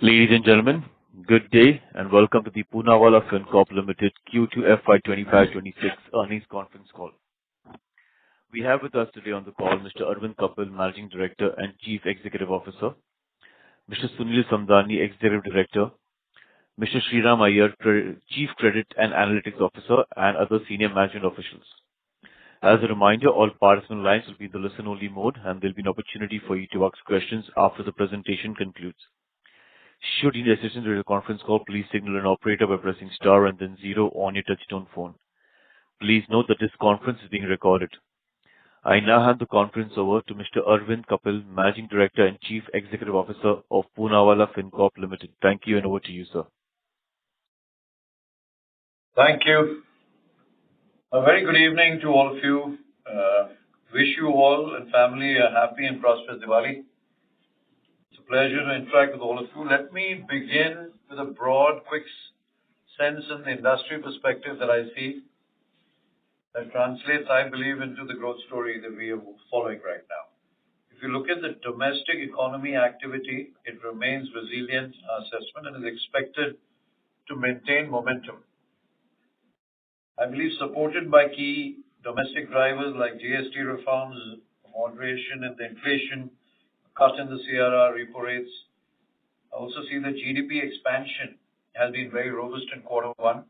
Ladies and gentlemen, good day and welcome to the Poonawalla Fincorp Limited Q2 FY25-26 earnings conference call. We have with us today on the call Mr. Arvind Kapil, Managing Director and Chief Executive Officer, Mr. Sunil Samdani, Executive Director, Mr. Sriram Iyer, Chief Credit and Analytics Officer, and other senior management officials. As a reminder, all participant lines will be in the listen-only mode, and there will be an opportunity for you to ask questions after the presentation concludes. Should you need assistance during the conference call, please signal an operator by pressing star and then zero on your touchtone phone. Please note that this conference is being recorded. I now hand the conference over to Mr. Arvind Kapil, Managing Director and Chief Executive Officer of Poonawalla Fincorp Limited. Thank you, and over to you, sir. Thank you. A very good evening to all of you. Wish you all and family a happy and prosperous Diwali. It's a pleasure to interact with all of you. Let me begin with a broad, quick sense in the industry perspective that I see that translates, I believe, into the growth story that we are following right now. If you look at the domestic economy activity, it remains resilient, assessment, and is expected to maintain momentum. I believe supported by key domestic drivers like GST reforms, moderation in the inflation, cut in the CRR repo rates. I also see the GDP expansion has been very robust in quarter one.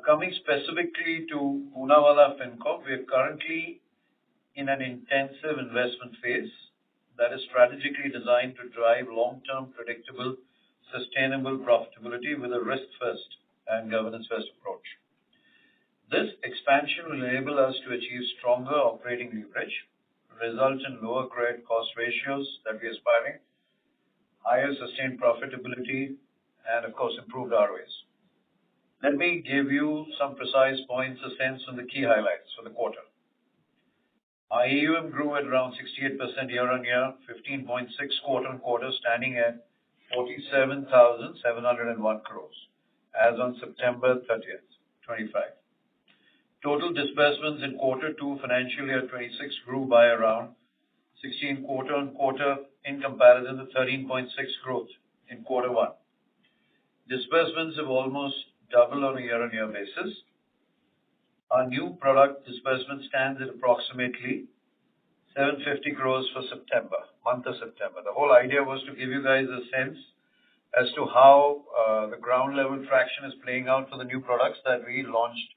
Coming specifically to Poonawalla Fincorp, we are currently in an intensive investment phase that is strategically designed to drive long-term, predictable, sustainable profitability with a risk-first and governance-first approach. This expansion will enable us to achieve stronger operating leverage, result in lower credit cost ratios that we are aspiring, higher sustained profitability, and of course improved ROAs. Let me give you some precise points, a sense on the key highlights for the quarter. Our AUM grew at around 68% year-on-year, 15.6 quarter-on-quarter, standing at 47,701 crores as on September 30th, 25. Total disbursements in quarter two financial year 26 grew by around 16 quarter-on-quarter in comparison to 13.6 growth in quarter one. Disbursements have almost doubled on a year-on-year basis. Our new product disbursement stands at approximately 750 crores for September, month of September. The whole idea was to give you guys a sense as to how the ground level traction is playing out for the new products that we launched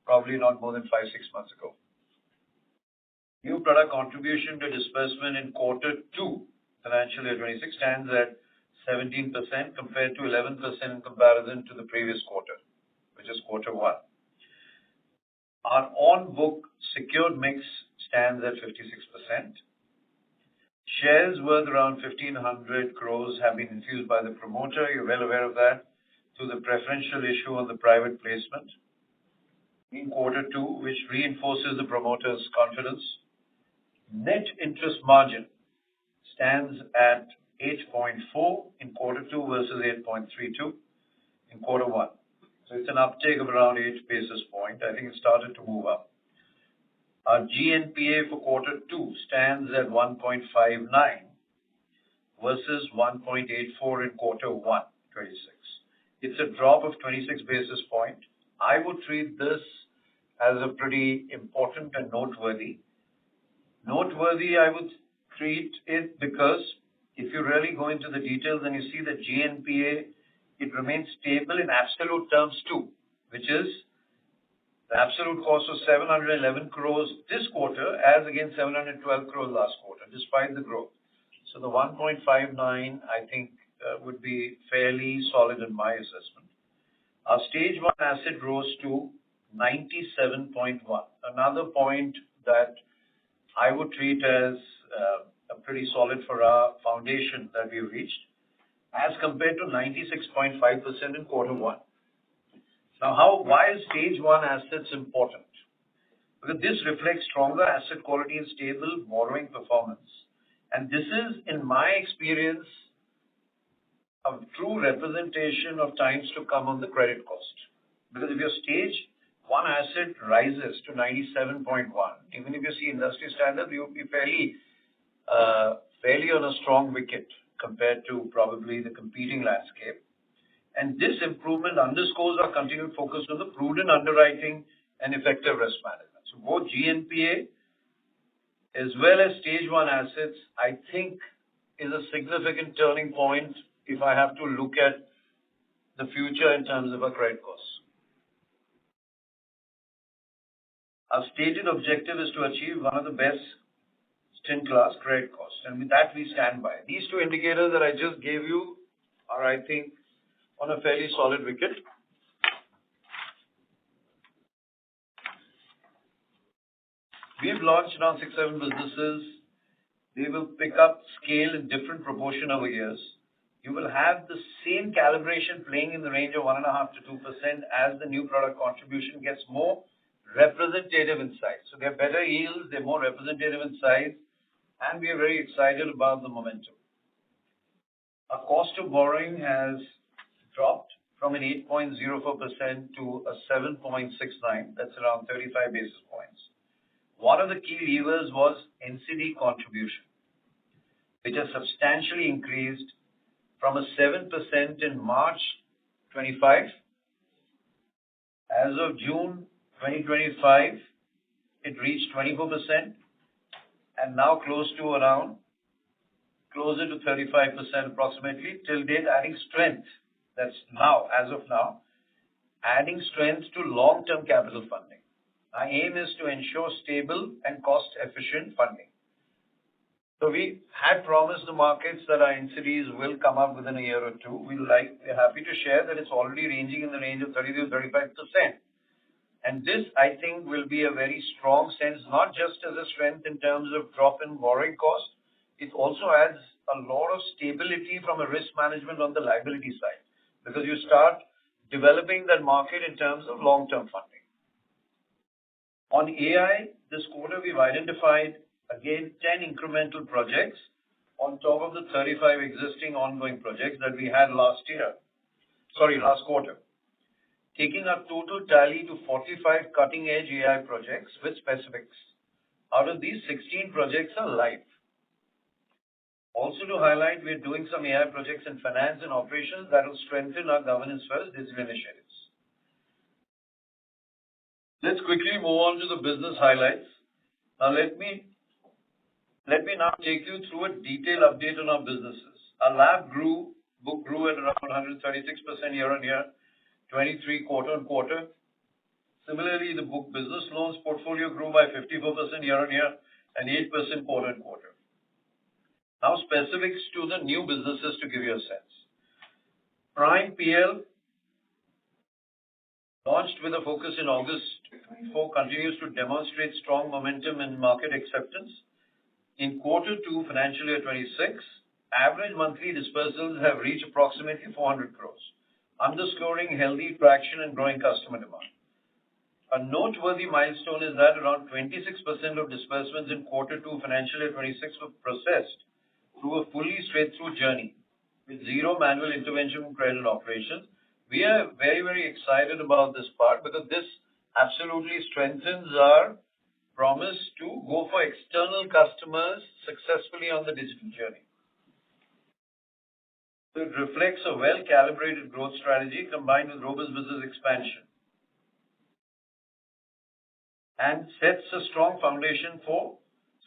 probably not more than 5-6 months ago. New product contribution to disbursement in quarter two financial year 26 stands at 17% compared to 11% in comparison to the previous quarter, which is quarter one. Our on-book secured mix stands at 56%. Shares worth around 1,500 crores have been infused by the promoter. You're well aware of that, through the preferential issue on the private placement in quarter two, which reinforces the promoter's confidence. Net interest margin stands at 8.4 in quarter two versus 8.32 in quarter one. So it's an uptake of around 8 basis points. I think it started to move up. Our GNPA for quarter two stands at 1.59 versus 1.84 in quarter one, 26. It's a drop of 26 basis points. I would treat this as a pretty important and noteworthy. Noteworthy, I would treat it because if you really go into the details and you see that GNPA, it remains stable in absolute terms too, which is the absolute cost of 711 crores this quarter as against 712 crores last quarter, despite the growth. So the 1.59, I think, would be fairly solid in my assessment. Our stage one asset rose to 97.1. Another point that I would treat as a pretty solid for our foundation that we've reached, as compared to 96.5% in quarter one. Now, why is stage one assets important? Because this reflects stronger asset quality and stable borrowing performance. And this is, in my experience, a true representation of times to come on the credit cost. Because if your stage one asset rises to 97.1, even if you see industry standard, you will be fairly on a strong wicket compared to probably the competing landscape. And this improvement underscores our continued focus on the prudent underwriting and effective risk management. So both GNPA as well as stage 1 assets, I think, is a significant turning point if I have to look at the future in terms of our credit costs. Our stated objective is to achieve one of the best in-class credit costs, and with that we stand by. These two indicators that I just gave you are, I think, on a fairly solid wicket. We've launched around 6-7 businesses. They will pick up scale in different proportion over years. You will have the same calibration playing in the range of 1.5 to 2% as the new product contribution gets more representative in size. So they're better yields, they're more representative in size, and we are very excited about the momentum. Our cost of borrowing has dropped from an 8.04% to a 7.69. That's around 35 basis points. One of the key levers was NCD contribution, which has substantially increased from a 7% in March 25. As of June 2025, it reached 24% and now closer to 35% approximately till date, adding strength. That's now, as of now, adding strength to long-term capital funding. Our aim is to ensure stable and cost-efficient funding. So we had promised the markets that our NCDs will come up within a year or two. We're happy to share that it's already ranging in the range of 30 to 35%. And this, I think, will be a very strong sense, not just as a strength in terms of drop in borrowing cost. It also adds a lot of stability from a risk management on the liability side, because you start developing that market in terms of long-term funding. On AI, this quarter we've identified again 10 incremental projects on top of the 35 existing ongoing projects that we had last quarter, taking our total tally to 45 cutting-edge AI projects with specifics. Out of these, 16 projects are live. Also to highlight, we're doing some AI projects in finance and operations that will strengthen our governance first digital initiatives. Let's quickly move on to the business highlights. Now let me now take you through a detailed update on our businesses. Our LAP book grew at around 136% year-on-year, 23 quarter-on-quarter. Similarly, the book business loans portfolio grew by 54% year-on-year and 8% quarter-on-quarter. Now specifics to the new businesses to give you a sense. Prime PL, launched with a focus in August 2024, continues to demonstrate strong momentum and market acceptance. In Q2 financial year 26, average monthly dispersals have reached approximately 400 crores, underscoring healthy traction and growing customer demand. A noteworthy milestone is that around 26% of disbursements in Q2 financial year 26 were processed through a fully straight-through journey with zero manual intervention in credit operations. We are very, very excited about this part because this absolutely strengthens our promise to go for external customers successfully on the digital journey. So it reflects a well-calibrated growth strategy combined with robust business expansion and sets a strong foundation for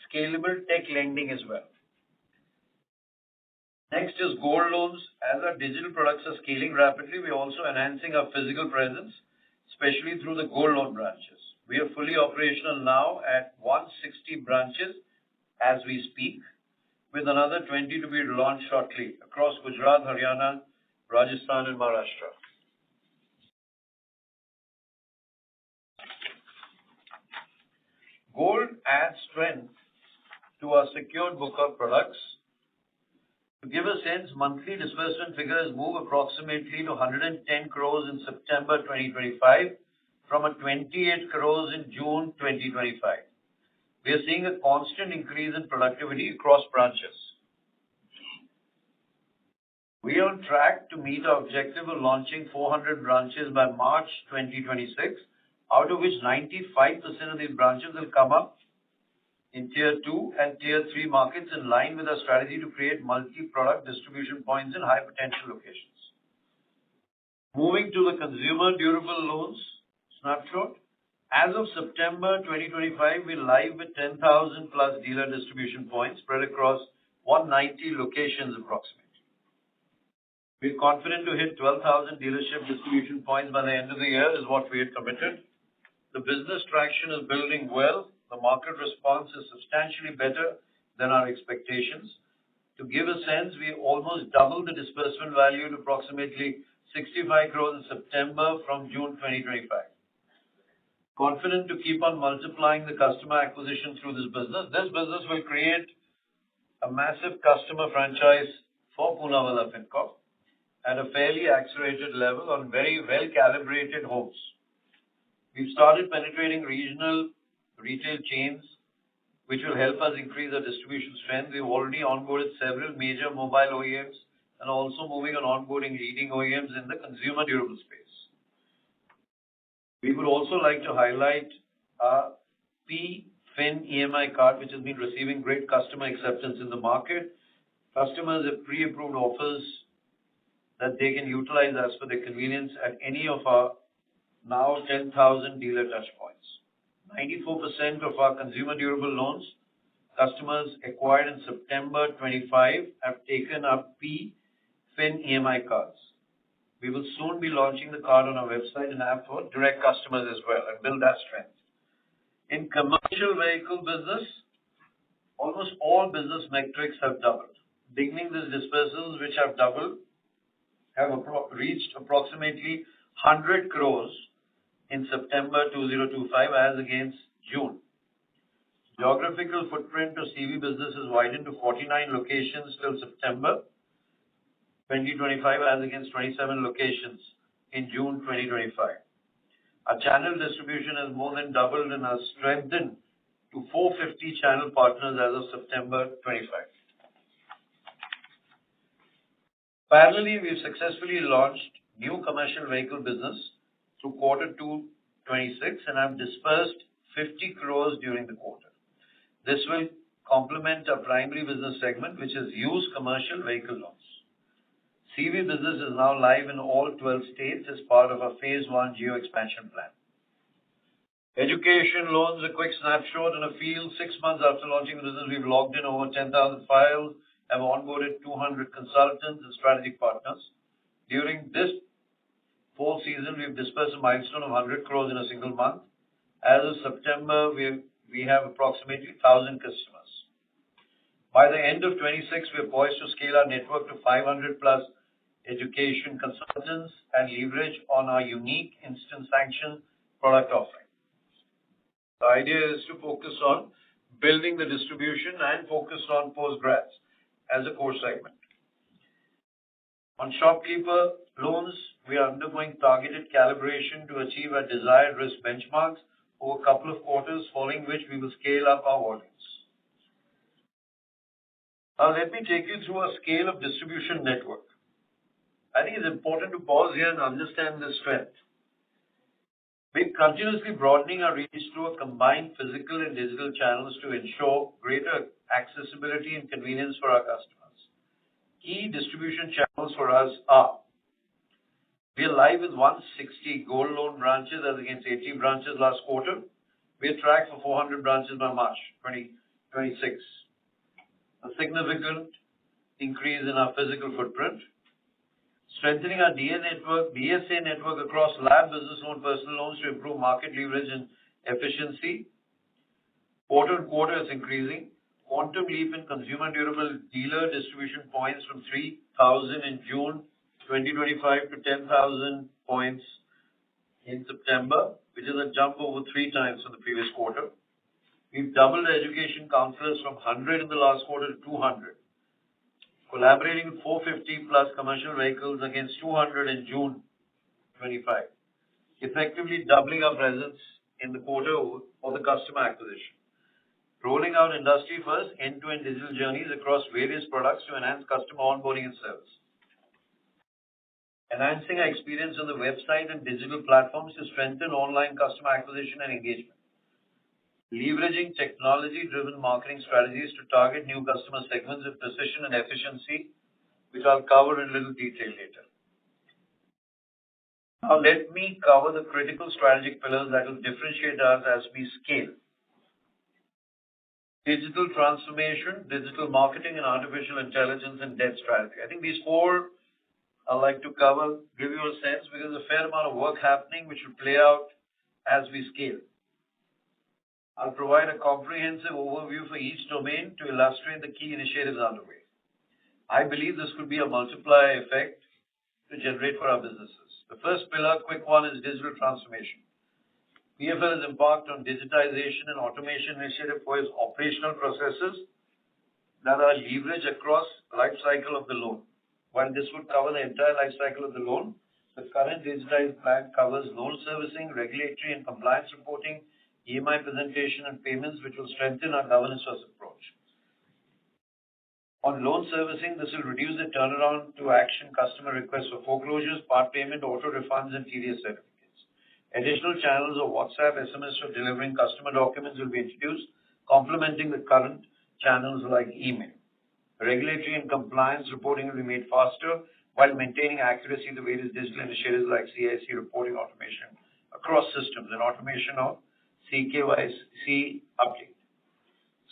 scalable tech lending as well. Next is gold loans. As our digital products are scaling rapidly, we are also enhancing our physical presence, especially through the gold loan branches. We are fully operational now at 160 branches as we speak, with another 20 to be launched shortly across Gujarat, Haryana, Rajasthan and Maharashtra. Gold adds strength to our secured book of products. To give a sense, monthly disbursement figures move approximately to 110 crores in September 2025 from a 28 crores in June 2025. We are seeing a constant increase in productivity across branches. We are on track to meet our objective of launching 400 branches by March 2026, out of which 95% of these branches will come up in Tier 2 and Tier 3 markets in line with our strategy to create multi-product distribution points in high-potential locations. Moving to the consumer durable loans snapshot. As of September 2025, we're live with 10,000 plus dealer distribution points spread across 190 locations approximately. We're confident to hit 12,000 dealership distribution points by the end of the year is what we had committed. The business traction is building well. The market response is substantially better than our expectations. To give a sense, we almost doubled the disbursement value to approximately 65 crores in September from June 2025. Confident to keep on multiplying the customer acquisition through this business. This business will create a massive customer franchise for Poonawalla Fincorp at a fairly accelerated level on very well-calibrated homes. We've started penetrating regional retail chains, which will help us increase our distribution strength. We've already onboarded several major mobile OEMs and also moving on onboarding leading OEMs in the consumer durable space. We would also like to highlight our Fin EMI card, which has been receiving great customer acceptance in the market. Customers have pre-approved offers that they can utilize as per their convenience at any of our now 10,000 dealer touchpoints. 94% of our consumer durable loans customers acquired in September 25 have taken up Fin EMI cards. We will soon be launching the card on our website and app for direct customers as well and build that strength. In commercial vehicle business, almost all business metrics have doubled. Beginning these disbursements, which have doubled, have reached approximately 100 crores in September 2025 as against June. Geographical footprint of CV business is widened to 49 locations till September 2025 as against 27 locations in June 2025. Our channel distribution has more than doubled and has strengthened to 450 channel partners as of September 25. Parallelly, we've successfully launched new commercial vehicle business through quarter 2 26 and have dispersed 50 crores during the quarter. This will complement our primary business segment, which is used commercial vehicle loans. CV business is now live in all 12 states as part of our phase 1 geo expansion plan. Education loans, a quick snapshot in a field. 6 months after launching the business, we've logged in over 10,000 files, have onboarded 200 consultants and strategic partners. During this fall season, we've dispersed a milestone of 100 crores in a single month. As of September, we have approximately 1,000 customers. By the end of 26, we are poised to scale our network to 500 plus education consultants and leverage on our unique instant sanction product offering. The idea is to focus on building the distribution and focus on postgrads as a core segment. On shopkeeper loans, we are undergoing targeted calibration to achieve our desired risk benchmarks over a couple of quarters, following which we will scale up our volumes. Now, let me take you through a scale of distribution network. I think it's important to pause here and understand the strength. We're continuously broadening our reach through a combined physical and digital channels to ensure greater accessibility and convenience for our customers. Key distribution channels for us are: we are live with 160 gold loan branches as against 80 branches last quarter. We are tracked for 400 branches by March 2026. A significant increase in our physical footprint. Strengthening our DSA network across LAP, business loan, personal loans to improve market leverage and efficiency. Quarter on quarter is increasing. Quantum leap in consumer durable dealer distribution points from 3,000 in June 2025 to 10,000 points in September, which is a jump over 3 times from the previous quarter. We've doubled the education counselors from 100 in the last quarter to 200. Collaborating with 450 plus commercial vehicles against 200 in June 25. Effectively doubling our presence in the quarter for the customer acquisition. Rolling out industry first end-to-end digital journeys across various products to enhance customer onboarding and service. Enhancing our experience on the website and digital platforms to strengthen online customer acquisition and engagement. leveraging technology-driven marketing strategies to target new customer segments with precision and efficiency, which I'll cover in little detail later. Now, let me cover the critical strategic pillars that will differentiate us as we scale. Digital transformation, digital marketing, and artificial intelligence and debt strategy. I think these four I'd like to cover, give you a sense, because there's a fair amount of work happening which will play out as we scale. I'll provide a comprehensive overview for each domain to illustrate the key initiatives underway. I believe this could be a multiplier effect to generate for our businesses. The first pillar, quick one, is digital transformation. PFL has embarked on digitization and automation initiative for its operational processes that are leveraged across life cycle of the loan. While this would cover the entire life cycle of the loan, the current digitized plan covers loan servicing, regulatory and compliance reporting, EMI presentation and payments, which will strengthen our governance-first approach. On loan servicing, this will reduce the turnaround to action customer requests for foreclosures, part payment, auto refunds, and TDS certificates. Additional channels of WhatsApp, SMS for delivering customer documents will be introduced, complementing the current channels like email. Regulatory and compliance reporting will be made faster while maintaining accuracy in the various digital initiatives like CIC reporting automation across systems and automation of CKYC update.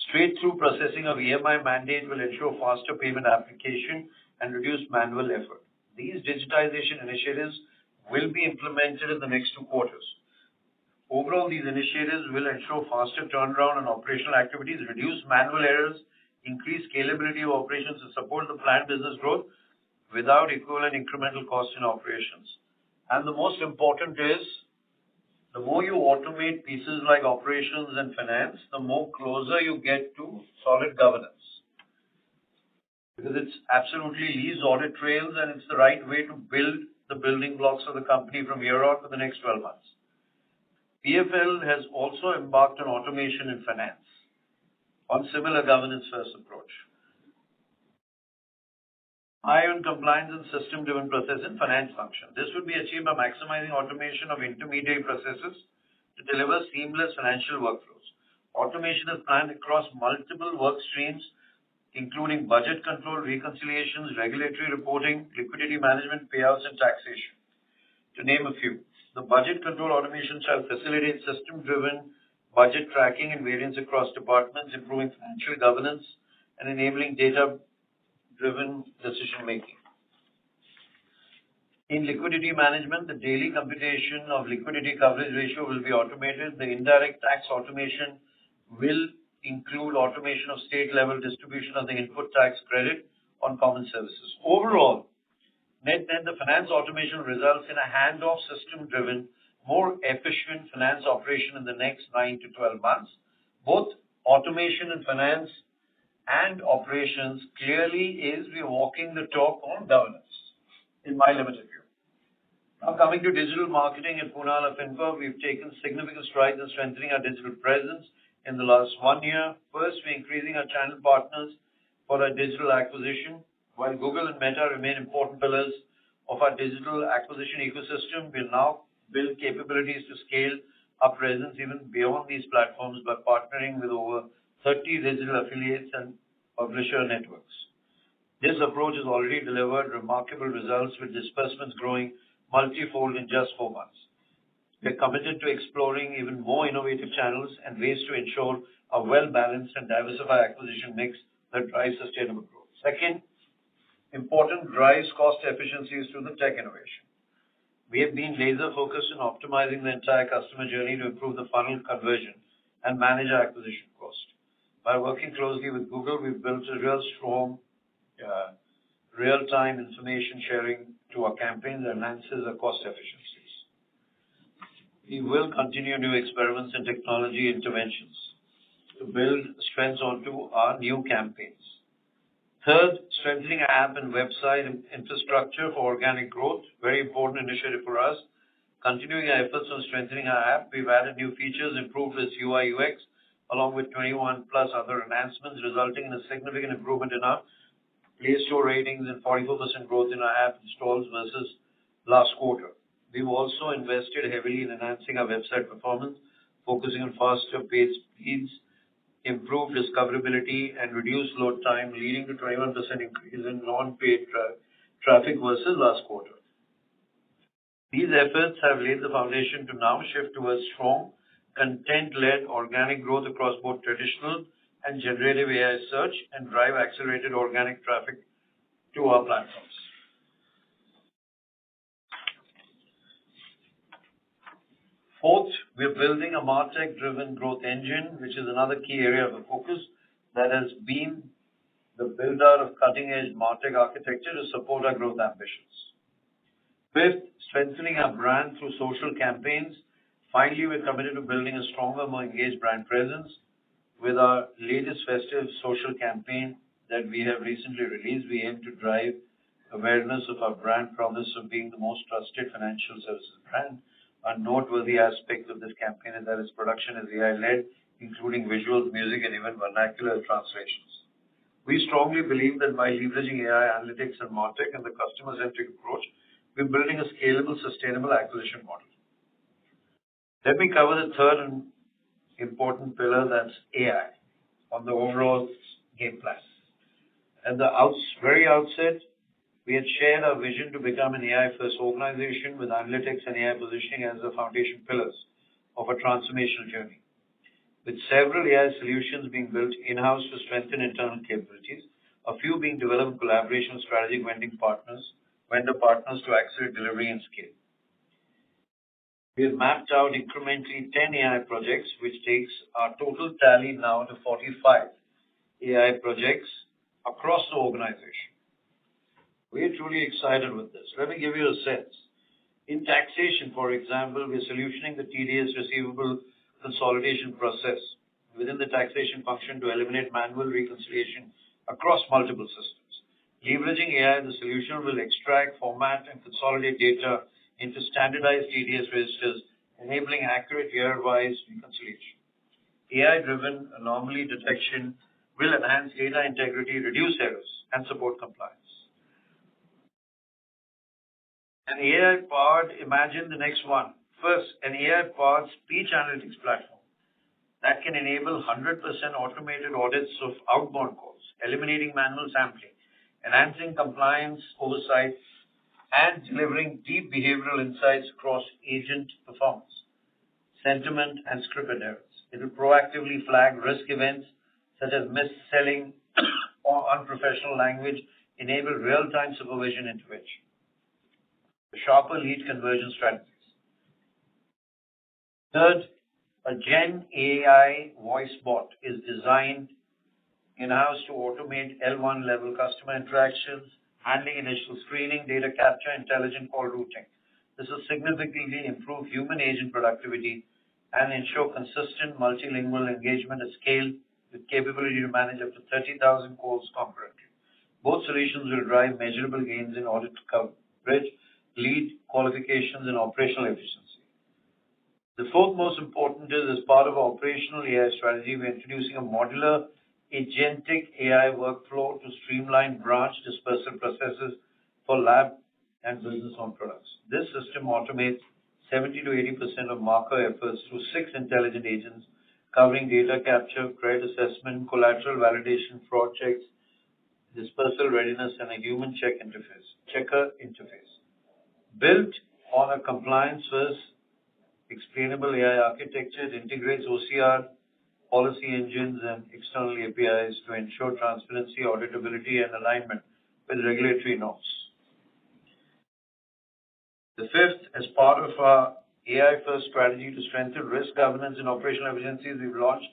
Straight-through processing of EMI mandate will ensure faster payment application and reduce manual effort. These digitization initiatives will be implemented in the next 2 quarters. Overall, these initiatives will ensure faster turnaround on operational activities, reduce manual errors, increase scalability of operations to support the planned business growth without equivalent incremental cost in operations. And the most important is, the more you automate pieces like operations and finance, the more closer you get to solid governance. Because it's absolutely leaves audit trails and it's the right way to build the building blocks of the company from here on for the next 12 months. PFL has also embarked on automation in finance on similar governance-first approach. High on compliance and system-driven process in finance function. This would be achieved by maximizing automation of intermediary processes to deliver seamless financial workflows. Automation is planned across multiple work streams, including budget control, reconciliations, regulatory reporting, liquidity management, payouts, and taxation, to name a few. The budget control automation shall facilitate system-driven budget tracking and variance across departments, improving financial governance and enabling data-driven decision-making. In liquidity management, the daily computation of liquidity coverage ratio will be automated. The indirect tax automation will include automation of state-level distribution of the input tax credit on common services. Overall, net the finance automation results in a handoff system-driven, more efficient finance operation in the next 9 to 12 months. Both automation in finance and operations clearly is we are walking the talk on governance, in my limited view. Now coming to digital marketing at Poonawalla Fincorp, we've taken significant strides in strengthening our digital presence in the last 1 year. First, we're increasing our channel partners for our digital acquisition. While Google and Meta remain important pillars of our digital acquisition ecosystem, we'll now build capabilities to scale our presence even beyond these platforms by partnering with over 30 digital affiliates and publisher networks. This approach has already delivered remarkable results with disbursements growing multifold in just 4 months. We're committed to exploring even more innovative channels and ways to ensure a well-balanced and diversified acquisition mix that drives sustainable growth. Second, important drives cost efficiencies through the tech innovation. We have been laser focused on optimizing the entire customer journey to improve the funnel conversion and manage our acquisition cost. By working closely with Google, we've built a real strong real-time information sharing to our campaigns that enhances our cost efficiencies. We will continue new experiments and technology interventions to build strengths onto our new campaigns. Third, strengthening our app and website infrastructure for organic growth, very important initiative for us. Continuing our efforts on strengthening our app, we've added new features, improved its UI UX, along with 21 plus other enhancements, resulting in a significant improvement in our Play Store ratings and 44% growth in our app installs versus last quarter. We've also invested heavily in enhancing our website performance focusing on faster page speeds, improved discoverability, and reduced load time, leading to 21% increase in non-paid traffic versus last quarter. These efforts have laid the foundation to now shift towards strong, content-led organic growth across both traditional and generative AI search and drive accelerated organic traffic to our platforms. Fourth, we're building a MarTech-driven growth engine, which is another key area of focus that has been the build-out of cutting-edge MarTech architecture to support our growth ambitions. Fifth, strengthening our brand through social campaigns. Finally, we're committed to building a stronger, more engaged brand presence with our latest festive social campaign that we have recently released. We aim to drive awareness of our brand promise of being the most trusted financial services brand. A noteworthy aspect of this campaign is that its production is AI-led, including visuals, music, and even vernacular translations. We strongly believe that by leveraging AI analytics and MarTech and the customer-centric approach, we're building a scalable, sustainable acquisition model. Let me cover the third and important pillar, that's AI, on the overall game plan. At the very outset, we had shared our vision to become an AI-first organization with analytics and AI positioning as the foundation pillars of a transformational journey. With several AI solutions being built in-house to strengthen internal capabilities, a few being developed in collaboration with strategic vendor partners to accelerate delivery and scale. We have mapped out incrementally 10 AI projects, which takes our total tally now to 45 AI projects across the organization. We are truly excited with this. Let me give you a sense. In taxation, for example, we're solutioning the TDS receivable consolidation process within the taxation function to eliminate manual reconciliation across multiple systems. Leveraging AI, the solution will extract, format, and consolidate data into standardized TDS registers, enabling accurate year-wise reconciliation. AI-driven anomaly detection will enhance data integrity, reduce errors, and support compliance. Imagine the next one. First, an AI-powered speech analytics platform that can enable 100% automated audits of outbound calls, eliminating manual sampling, enhancing compliance oversight, and delivering deep behavioral insights across agent performance, sentiment, and scripted errors. It will proactively flag risk events such as mis-selling or unprofessional language, enable real-time supervision intervention. The sharper lead conversion strategies. Third, a Gen AI voice bot is designed in-house to automate L1 level customer interactions, handling initial screening, data capture, intelligent call routing. This will significantly improve human agent productivity and ensure consistent multilingual engagement at scale with capability to manage up to 30,000 calls concurrently. Both solutions will drive measurable gains in audit coverage, lead qualifications, and operational efficiency. The fourth most important is, as part of our operational AI strategy, we're introducing a modular agentic AI workflow to streamline branch dispersal processes for lab and business owned products. This system automates 70 to 80% of marker efforts through 6 intelligent agents covering data capture, credit assessment, collateral validation, fraud checks, dispersal readiness, and a human checker interface. Built on a compliance-first explainable AI architecture, it integrates OCR, policy engines, and external APIs to ensure transparency, auditability, and alignment with regulatory norms. The fifth, as part of our AI-first strategy to strengthen risk governance and operational efficiencies, we've launched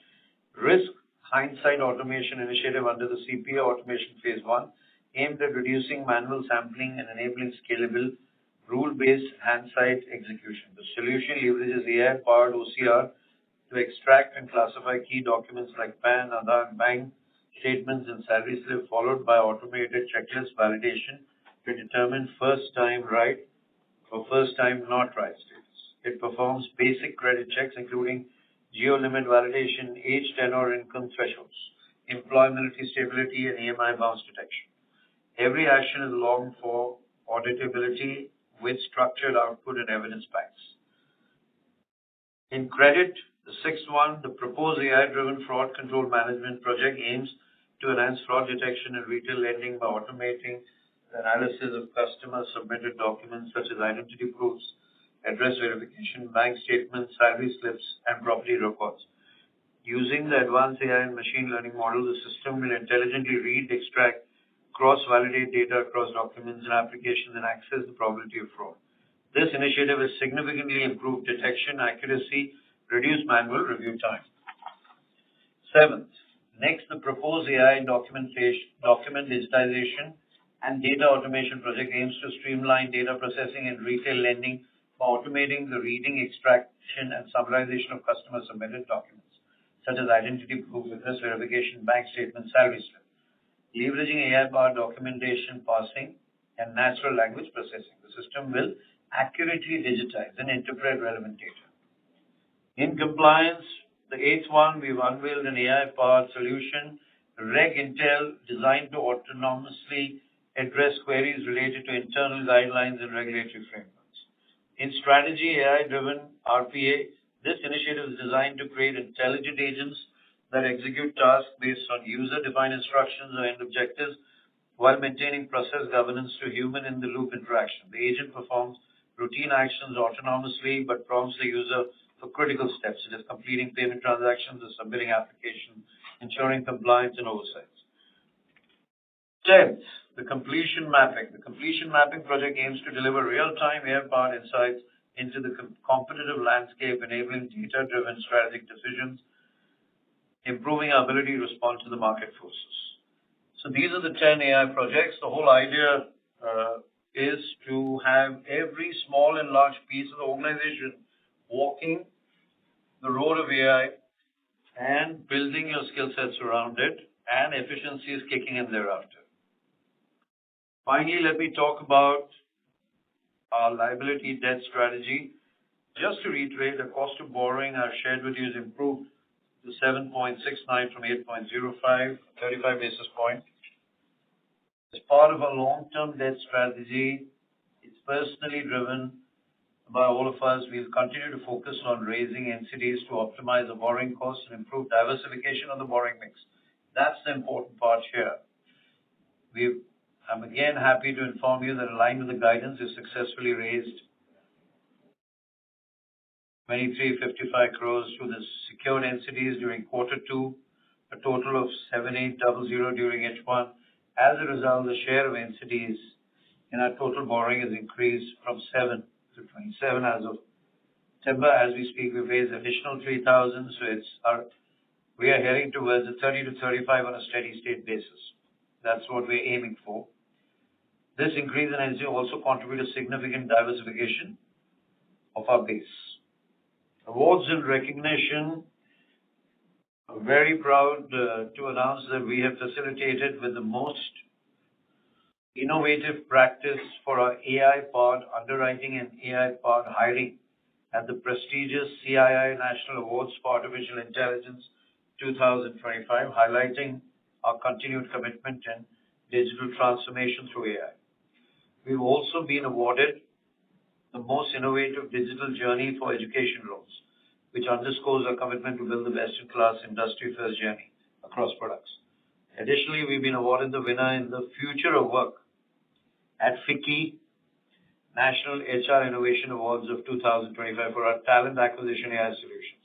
Risk Hindsight Automation Initiative under the CPA Automation Phase 1, aimed at reducing manual sampling and enabling scalable, rule-based hindsight execution. The solution leverages AI-powered OCR to extract and classify key documents like PAN, Aadhaar, bank statements, and salary slip, followed by automated checklist validation to determine first-time right or first-time not right status. It performs basic credit checks, including geo-limit validation, age, tenor, income thresholds, employability, stability, and EMI bounce detection. Every action is logged for auditability with structured output and evidence packs. In credit, The sixth one, the proposed AI-driven fraud control management project aims to enhance fraud detection in retail lending by automating the analysis of customer-submitted documents such as identity proofs, address verification, bank statements, salary slips, and property records. Using the advanced AI and machine learning model, the system will intelligently read, extract, cross-validate data across documents and applications and access the probability of fraud. This initiative has significantly improved detection accuracy, reduced manual review time. Seventh, next, the proposed AI document digitization and data automation project aims to streamline data processing in retail lending by automating the reading, extraction, and summarization of customer-submitted documents, such as identity proof, address verification, bank statements, salary slip. Leveraging AI-powered documentation parsing and natural language processing, the system will accurately digitize and interpret relevant data. In compliance, the eighth one, we've unveiled an AI-powered solution, RegIntel, designed to autonomously address queries related to internal guidelines and regulatory frameworks. In strategy, AI-driven RPA, this initiative is designed to create intelligent agents that execute tasks based on user-defined instructions or end objectives while maintaining process governance to human-in-the-loop interaction. The agent performs routine actions autonomously but prompts the user for critical steps, such as completing payment transactions or submitting applications, ensuring compliance and oversight. 10th, the completion mapping. The completion mapping project aims to deliver real-time AI-powered insights into the competitive landscape, enabling data-driven strategic decisions, improving our ability to respond to the market forces. So these are the 10 AI projects. The whole idea is to have every small and large piece of the organization walking the road of AI and building your skill sets around it, and efficiencies kicking in thereafter. Finally, let me talk about our liability debt strategy. Just to reiterate, the cost of borrowing, our shared with you, is improved to 7.69 from 8.05, 35 basis points. As part of our long-term debt strategy, it's personally driven by all of us. We'll continue to focus on raising NCDs to optimize the borrowing costs and improve diversification of the borrowing mix. That's the important part here. I'm again happy to inform you that in line with the guidance, we successfully raised 2355 crores through the secured NCDs during quarter 2, a total of 7800 during H1. As a result, the share of NCDs in our total borrowing has increased from 7 to 27 as of September. As we speak, we've raised additional 3,000, so we are heading towards a 30 to 35 on a steady state basis. That's what we're aiming for. This increase in NCD also contributes to significant diversification of our base. Awards and recognition. I'm very proud to announce that we have facilitated with the most innovative practice for our AI-powered underwriting and AI-powered hiring at the prestigious CII National Awards for Artificial Intelligence 2025, highlighting our continued commitment in digital transformation through AI. We've also been awarded the most innovative digital journey for education loans, which underscores our commitment to build the best-in-class industry-first journey across products. Additionally, we've been awarded the winner in the Future of Work at FICCI National HR Innovation Awards of 2025 for our talent acquisition AI solutions.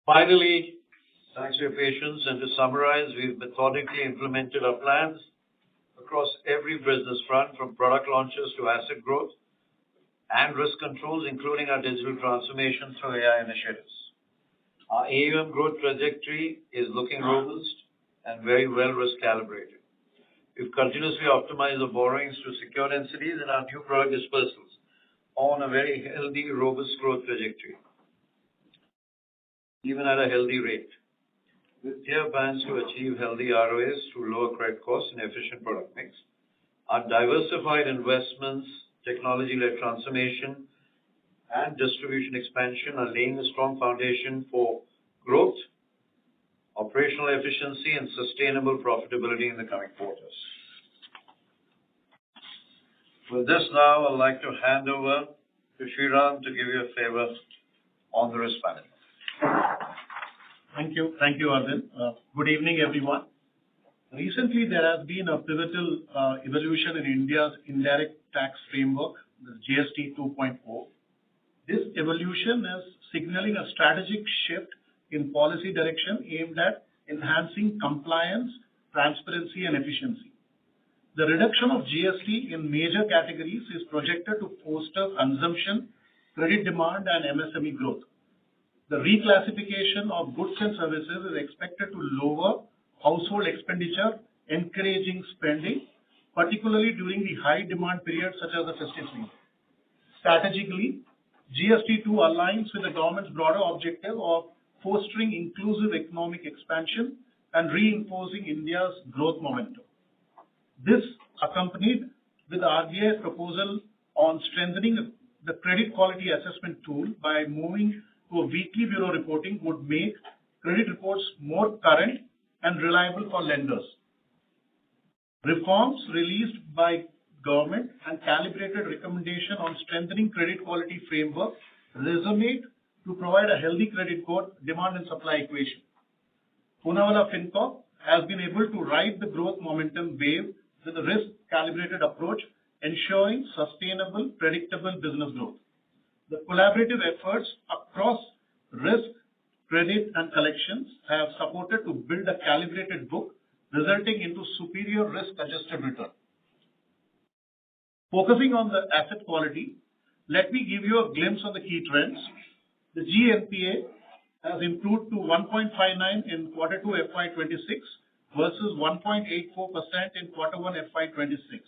Finally, thanks for your patience, and to summarize, we've methodically implemented our plans across every business front, from product launches to asset growth and risk controls, including our digital transformation through AI initiatives. Our AUM growth trajectory is looking robust and very well risk calibrated. We've continuously optimized the borrowings to secured NCDs and our new product dispersals on a very healthy, robust growth trajectory, even at a healthy rate, with clear plans to achieve healthy ROAs through lower credit costs and efficient product mix. Our diversified investments, technology-led transformation, and distribution expansion are laying a strong foundation for growth, operational efficiency, and sustainable profitability in the coming quarters. With this now, I'd like to hand over to Sriram to give you a flavor on the risk management. Thank you, Arvind. Good evening, everyone. Recently, there has been a pivotal evolution in India's indirect tax framework, the GST 2.0. This evolution is signaling a strategic shift in policy direction aimed at enhancing compliance, transparency, and efficiency. The reduction of GST in major categories is projected to foster consumption, credit demand, and MSME growth. The reclassification of goods and services is expected to lower household expenditure, encouraging spending, particularly during the high demand periods such as the festive season. Strategically, GST 2 aligns with the government's broader objective of fostering inclusive economic expansion and reinforcing India's growth momentum. This, accompanied with the RBI's proposal on strengthening the credit quality assessment tool by moving to a weekly bureau reporting, would make credit reports more current and reliable for lenders. Reforms released by government and calibrated recommendation on strengthening credit quality framework resonate to provide a healthy credit code demand and supply equation. Poonawalla Fincorp has been able to ride the growth momentum wave with a risk-calibrated approach, ensuring sustainable, predictable business growth. The collaborative efforts across risk, credit, and collections have supported to build a calibrated book, resulting into superior risk-adjusted return. Focusing on the asset quality, let me give you a glimpse on the key trends. The GNPA has improved to 1.59 in Q2 FY26 versus 1.84% in Q1 FY26.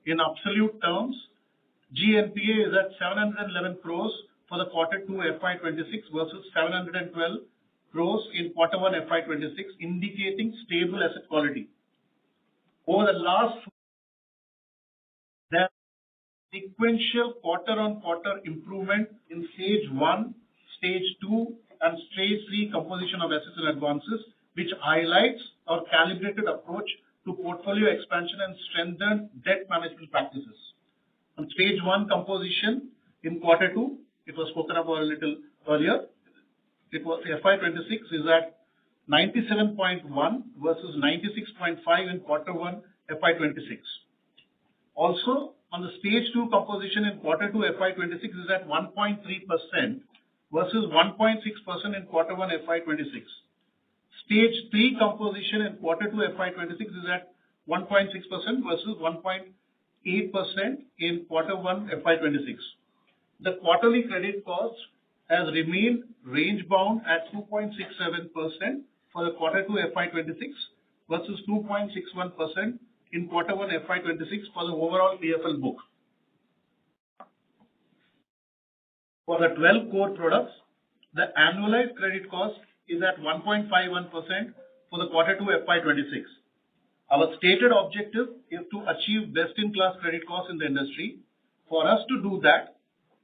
In absolute terms, GNPA is at 711 crores for the Q2 FY26 versus 712 crores in Q1 FY26, indicating stable asset quality. Over the last, there sequential quarter-on-quarter improvement in stage 1, stage 2, and stage 3 composition of assets and advances, which highlights our calibrated approach to portfolio expansion and strengthened debt management practices. On stage 1 composition in Q2, it was spoken about a little earlier. It was FY26 is at 97.1 versus 96.5 in Q1 FY26. Also, on the stage 2 composition in Q2 FY26 is at 1.3% versus 1.6% in Q1 FY26. Stage 3 composition in Q2 FY26 is at 1.6% versus 1.8% in Q1 FY26. The quarterly credit cost has remained range-bound at 2.67% for the Q2 FY26 versus 2.61% in Q1 FY26 for the overall PFL book. For the 12 core products, the annualized credit cost is at 1.51% for the Q2 FY26. Our stated objective is to achieve best-in-class credit costs in the industry. For us to do that,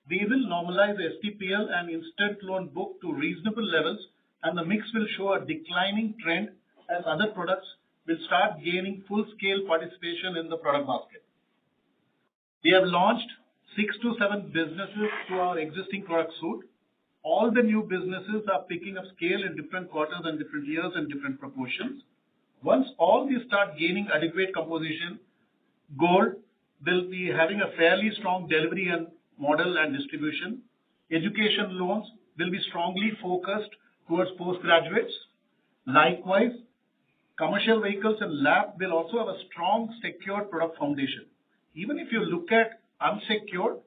we will normalize the STPL and instant loan book to reasonable levels, and the mix will show a declining trend as other products will start gaining full-scale participation in the product basket. We have launched 6 to 7 businesses to our existing product suite. All the new businesses are picking up scale in different quarters and different years and different proportions. Once all these start gaining adequate composition, Gold will be having a fairly strong delivery and model and distribution. Education loans will be strongly focused towards postgraduates. Likewise, commercial vehicles and LAP will also have a strong secured product foundation. Even if you look at unsecured,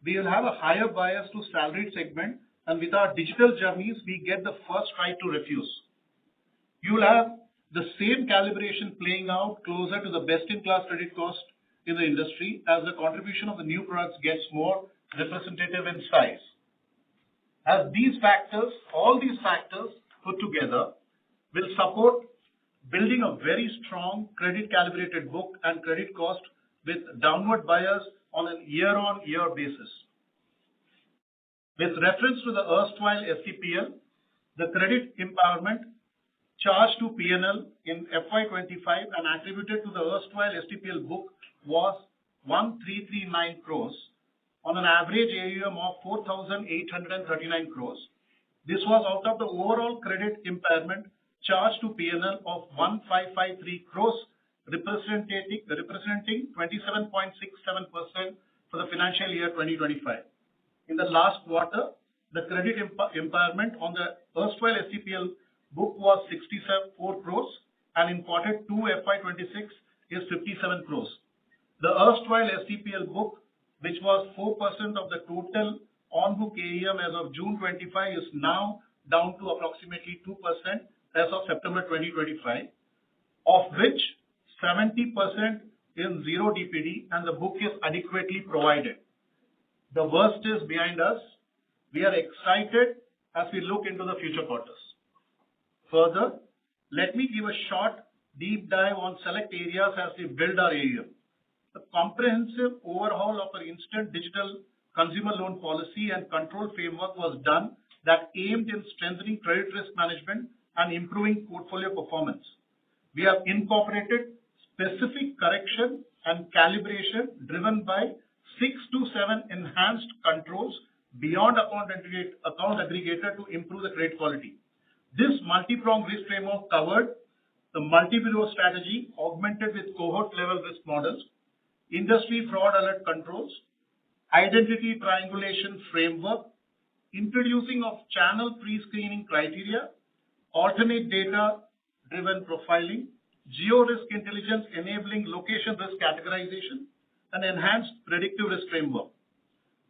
we will have a higher bias to salaried segment, and with our digital journeys, we get the first right to refuse. You will have the same calibration playing out closer to the best-in-class credit cost in the industry as the contribution of the new products gets more representative in size. As these factors, all these factors put together will support building a very strong credit calibrated book and credit cost with downward bias on a year-on-year basis. With reference to the erstwhile STPL, the credit empowerment charged to P&L in FY25 and attributed to the erstwhile STPL book was 1,339 crores on an average AUM of 4,839 crores. This was out of the overall credit impairment charged to P&L of 1,553 crores, representing 27.67% for the financial year 2025. In the last quarter, the credit impairment on the erstwhile STPL book was 64 crores, and in quarter 2 FY26 is 57 crores. The erstwhile STPL book, which was 4% of the total on-book AUM as of June 25, is now down to approximately 2% as of September 2025, of which 70% is zero DPD and the book is adequately provided. The worst is behind us. We are excited as we look into the future quarters. Further, let me give a short deep dive on select areas as we build our AUM. The comprehensive overhaul of our instant digital consumer loan policy and control framework was done that aimed in strengthening credit risk management and improving portfolio performance. We have incorporated specific correction and calibration driven by 6 to 7 enhanced controls beyond account aggregator to improve the credit quality. This multi-pronged risk framework covered the multi-bureau strategy augmented with cohort-level risk models, industry fraud alert controls, identity triangulation framework, introducing of channel pre-screening criteria, alternate data-driven profiling, geo-risk intelligence enabling location risk categorization, and enhanced predictive risk framework.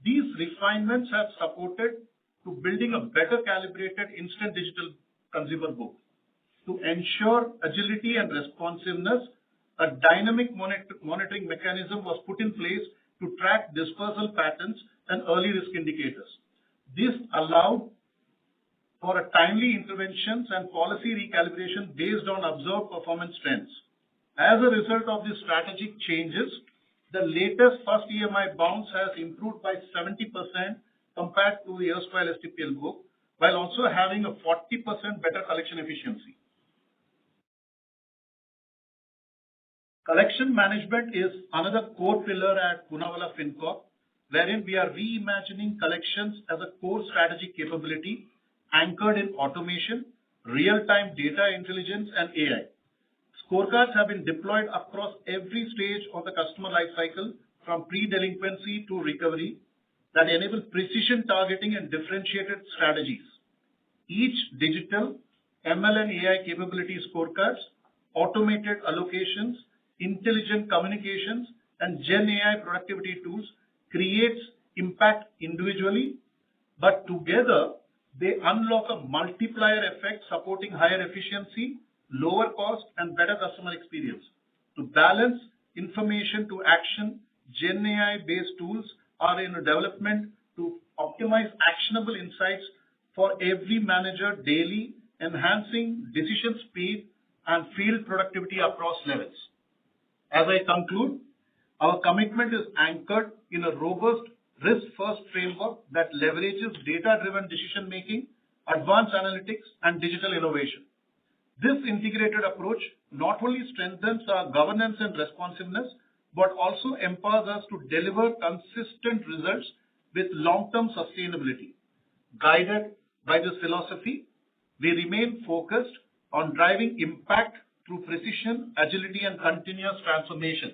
These refinements have supported to building a better calibrated instant digital consumer book. To ensure agility and responsiveness, a dynamic monitoring mechanism was put in place to track dispersal patterns and early risk indicators. This allowed for a timely interventions and policy recalibration based on observed performance trends. As a result of these strategic changes, the latest first EMI bounce has improved by 70% compared to the erstwhile STPL book, while also having a 40% better collection efficiency. Collection management is another core pillar at Poonawalla Fincorp, wherein we are reimagining collections as a core strategic capability anchored in automation, real-time data intelligence, and AI. Scorecards have been deployed across every stage of the customer life cycle, from pre-delinquency to recovery, that enable precision targeting and differentiated strategies. Each digital ML and AI capability scorecards, automated allocations, intelligent communications, and Gen AI productivity tools creates impact individually, but together they unlock a multiplier effect supporting higher efficiency, lower cost, and better customer experience. To balance information to action, Gen AI-based tools are in development to optimize actionable insights for every manager daily, enhancing decision speed and field productivity across levels. As I conclude, our commitment is anchored in a robust risk-first framework that leverages data-driven decision-making, advanced analytics, and digital innovation. This integrated approach not only strengthens our governance and responsiveness, but also empowers us to deliver consistent results with long-term sustainability. Guided by this philosophy, we remain focused on driving impact through precision, agility, and continuous transformation.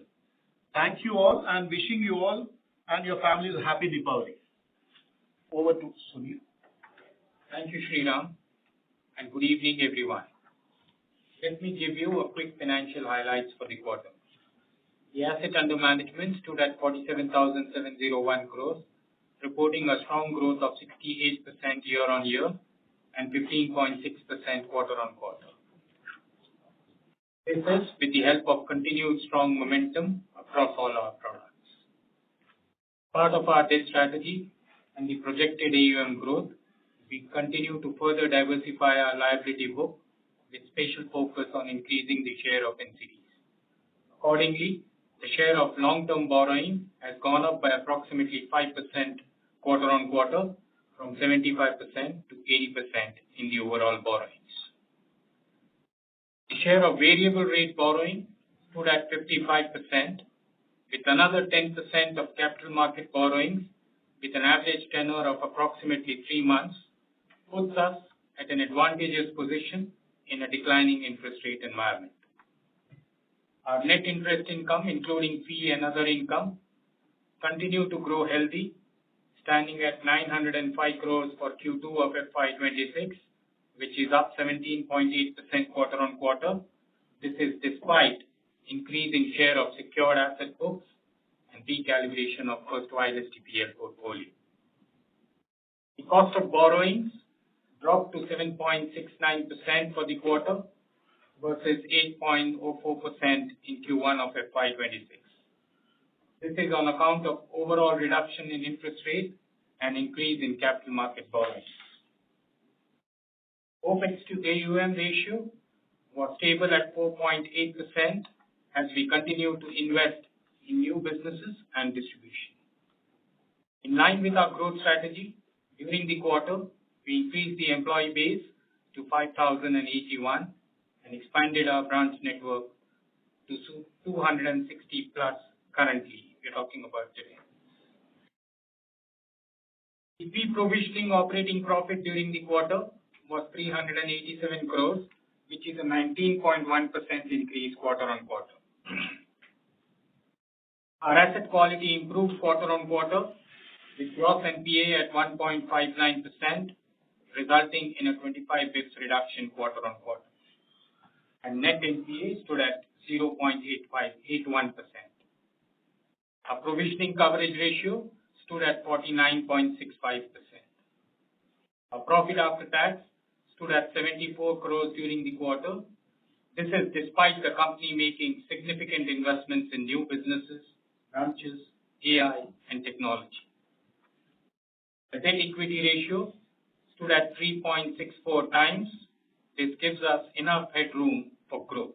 Thank you all, and wishing you all and your families a happy Deepavali. Over to Sunil. Thank you, Sriram, and good evening, everyone. Let me give you a quick financial highlights for the quarter. The asset under management stood at 47,701 crores, reporting a strong growth of 68% year-on-year and 15.6% quarter-on-quarter. This is with the help of continued strong momentum across all our products. Part of our debt strategy and the projected AUM growth, we continue to further diversify our liability book with special focus on increasing the share of NCDs. Accordingly, the share of long-term borrowing has gone up by approximately 5% quarter-on-quarter, from 75% to 80% in the overall borrowings. The share of variable rate borrowing stood at 55%, with another 10% of capital market borrowings with an average tenor of approximately 3 months, puts us at an advantageous position in a declining interest rate environment. Our net interest income, including fee and other income, continue to grow healthy, standing at 905 crores for Q2 of FY26, which is up 17.8% quarter-on-quarter. This is despite increasing share of secured asset books and recalibration of first-while STPL portfolio. The cost of borrowings dropped to 7.69% for the quarter versus 8.04% in Q1 of FY26. This is on account of overall reduction in interest rate and increase in capital market borrowings. OpEx to AUM ratio was stable at 4.8% as we continue to invest in new businesses and distribution. In line with our growth strategy, during the quarter, we increased the employee base to 5,081 and expanded our branch network to 260 plus currently. We're talking about today. The pre-provisioning operating profit during the quarter was 387 crores, which is a 19.1% increase quarter-on-quarter. Our asset quality improved quarter-on-quarter with gross NPA at 1.59%, resulting in a 25 bps reduction quarter-on-quarter. And net NPA stood at 0.81%. Our provisioning coverage ratio stood at 49.65%. Our profit after tax stood at 74 crores during the quarter. This is despite the company making significant investments in new businesses, branches, AI, and technology. The debt equity ratio stood at 3.64 times. This gives us enough headroom for growth.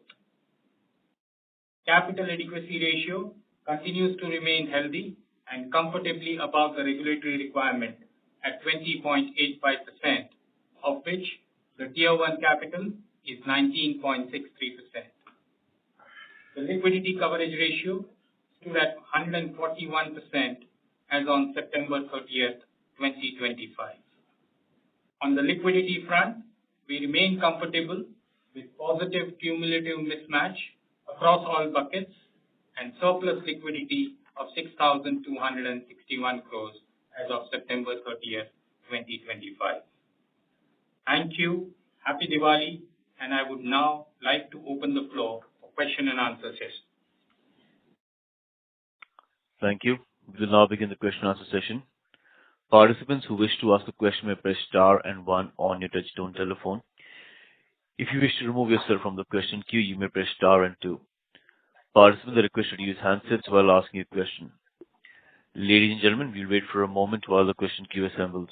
Capital adequacy ratio continues to remain healthy and comfortably above the regulatory requirement at 20.85%, of which the Tier 1 capital is 19.63%. The liquidity coverage ratio stood at 141% as on September 30th, 2025. On the liquidity front, we remain comfortable with positive cumulative mismatch across all buckets and surplus liquidity of 6,261 crores as of September 30th, 2025. Thank you, happy Diwali, and I would now like to open the floor for question and answer session. Thank you. We will now begin the question and answer session. Participants who wish to ask a question may press star and 1 on your touchtone telephone. If you wish to remove yourself from the question queue, you may press star and 2. Participants are requested to use handsets while asking a question. Ladies and gentlemen, we'll wait for a moment while the question queue assembles.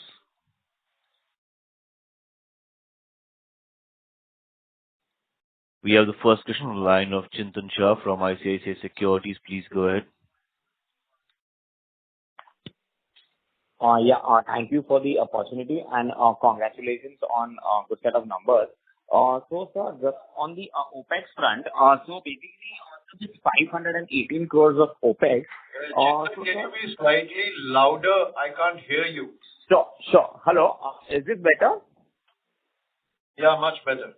We have the first question on the line of Chintan Shah from ICICI Securities. Please go ahead. Thank you for the opportunity and congratulations on good set of numbers. So, sir, just on the OPEX front, so basically this 518 crores of OPEX. Can you be slightly louder? I can't hear you. Sure. Hello, is this better? Yeah, much better.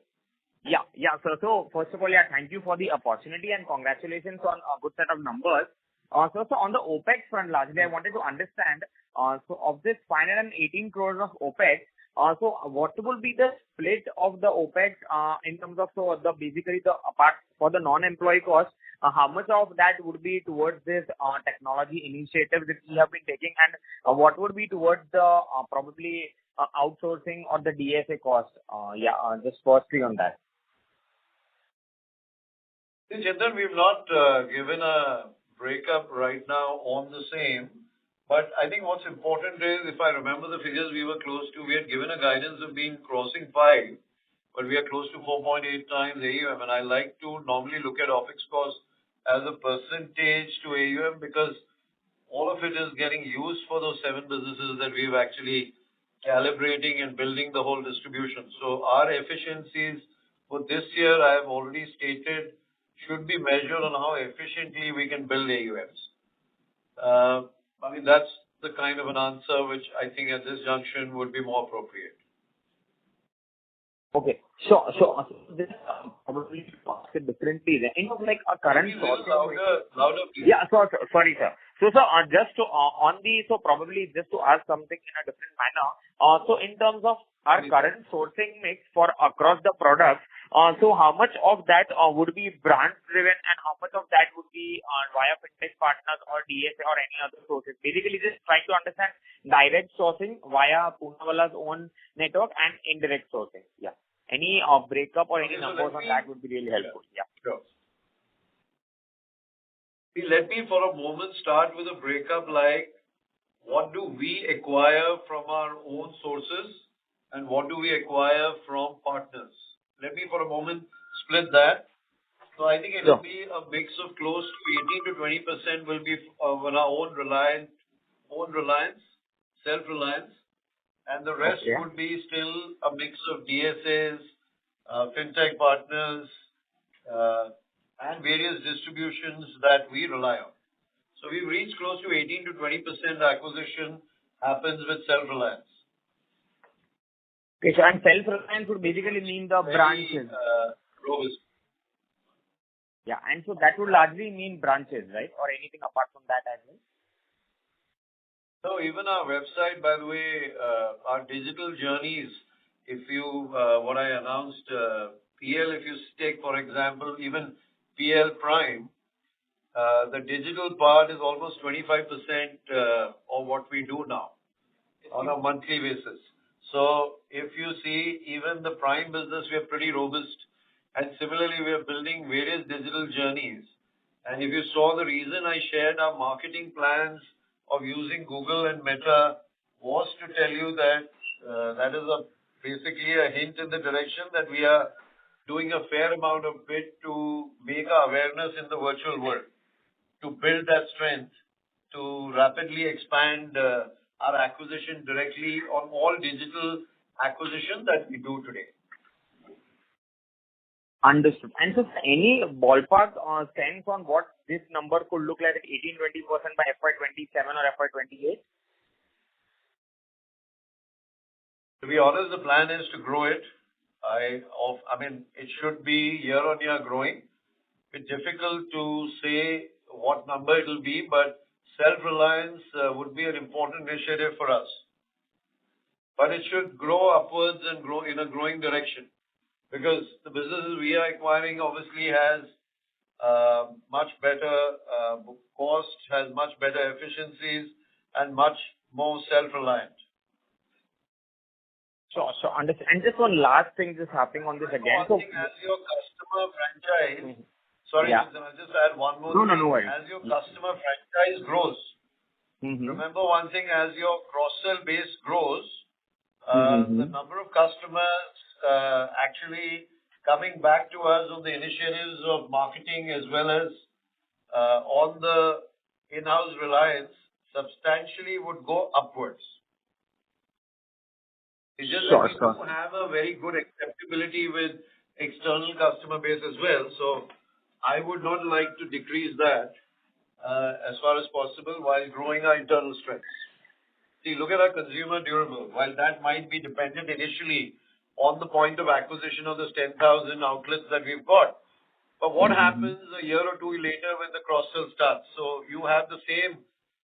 Yeah, sir. So, first of all, thank you for the opportunity and congratulations on a good set of numbers. So on the OPEX front, largely, I wanted to understand, so of this 518 crores of OPEX, so what will be the split of the OPEX in terms of basically the apart for the non-employee cost, how much of that would be towards this technology initiative that we have been taking, and what would be towards the probably outsourcing or the DSA cost? Just firstly on that. Chintan, we've not given a breakup right now on the same. But I think what's important is, if I remember the figures we were close to, we had given a guidance of being crossing 5, but we are close to 4.8 times AUM. And I like to normally look at OPEX cost as a percentage to AUM because all of it is getting used for those 7 businesses that we've actually calibrating and building the whole distribution. So our efficiencies for this year, I have already stated, should be measured on how efficiently we can build AUMs. I mean, that's the kind of an answer which I think at this junction would be more appropriate. Okay. Sure. This probably to ask it differently. Then, like a current Maybe a little sourcing. louder, please. Yeah. Sorry, sir. So, sir, just to probably just to ask something in a different manner. So in terms of our current sourcing mix for across the products, so how much of that would be branch driven and how much of that would be via fintech partners or DSA or any other sources? Basically, just trying to understand direct sourcing via Poonawalla's own network and indirect sourcing. Yeah. Any breakup or any Okay, so numbers let on me- that would be really helpful. Yeah. Sure. See, let me for a moment start with a breakup like what do we acquire from our own sources and what do we acquire from partners. Let me for a moment split that. So I think it will be a mix of close to 18 to 20% will be on our own reliance, self-reliance, and the rest Okay. would be still a mix of DSAs, fintech partners, and various distributions that we rely on. So we've reached close to 18 to 20% acquisition happens with self-reliance. Okay. So and self-reliance would basically mean the branches. Robust. Yeah. And so that would largely mean branches, right? Or anything apart from that as well? So even our website, by the way, our digital journeys, if you, what I announced, PL, if you take, for example, even PL Prime, the digital part is almost 25% of what we do now on a monthly basis. So if you see even the Prime business, we are pretty robust. And similarly, we are building various digital journeys. And if you saw the reason I shared our marketing plans of using Google and Meta was to tell you that that is basically a hint in the direction that we are doing a fair amount of bit to make our awareness in the virtual world, to build that strength, to rapidly expand our acquisition directly on all digital acquisition that we do today. Understood. And so any ballpark sense on what this number could look like at 18-20% by FY27 or FY28? To be honest, the plan is to grow it. It should be year on year growing. It's difficult to say what number it will be, but self-reliance would be an important initiative for us. But it should grow upwards and grow in a growing direction because the businesses we are acquiring obviously has much better cost, has much better efficiencies, and much more self-reliant. Sure. Understand. And just one last thing just happening on this again. One thing, as your customer franchise, sorry, Yeah. I'll just add one more thing. No worries. As your customer franchise grows, remember one thing, as your cross-sell base grows, the number of customers actually coming back to us on the initiatives of marketing as well as on the in-house reliance substantially would go upwards. It's just that we do have a very good acceptability with external customer base as well. So I would not like to decrease that as far as possible while growing our internal strengths. See, look at our consumer durable. While that might be dependent initially on the point of acquisition of those 10,000 outlets that we've got. But what happens a year or two later when the cross-sell starts? So you have the same,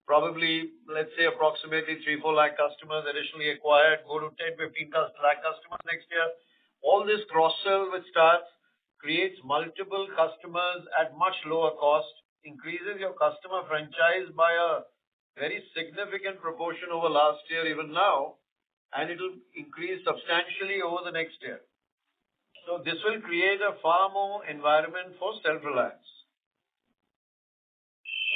probably, let's say approximately 3-4 lakh customers additionally acquired, go to 10-15 lakh customers next year. All this cross-sell which starts creates multiple customers at much lower cost, increases your customer franchise by a very significant proportion over last year, even now, and it will increase substantially over the next year. So this will create a far more environment for self-reliance.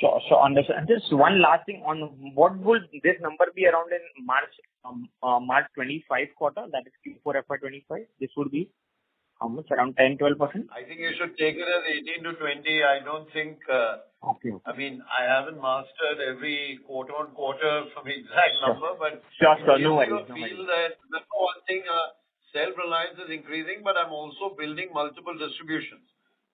Sure. Understand. Just one last thing on what would this number be around in March 25 quarter, that is Q4 FY25? This would be how much? Around 10-12%? I think you should take it as 18 to 20. I don't think, Okay. I mean, I haven't mastered every quarter on quarter from exact number, but Sure. you No worries. feel that the one thing, self-reliance is increasing, but I'm also building multiple distributions.